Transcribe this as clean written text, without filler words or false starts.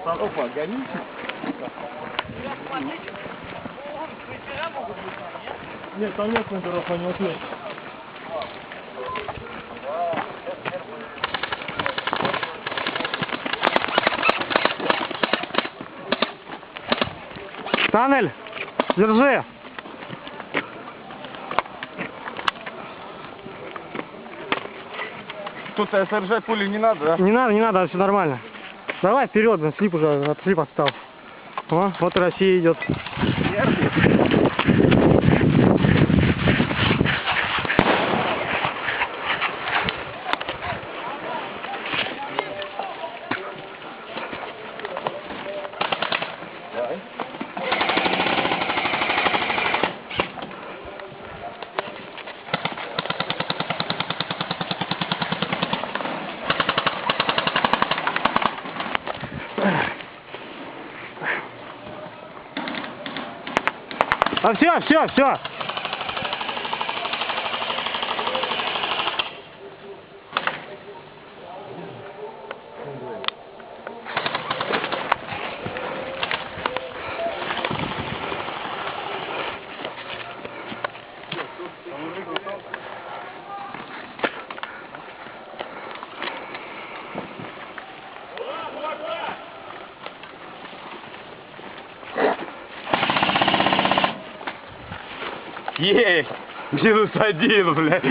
Опа, гоните. Нет, там нет номеров, они вот есть. Танель, держи. Тут СРЖ пули не надо, да? Не надо, все нормально. Давай вперед, слип уже, от слип отстал. О, вот и Россия идет. А все. Есть! Минус 1, блядь.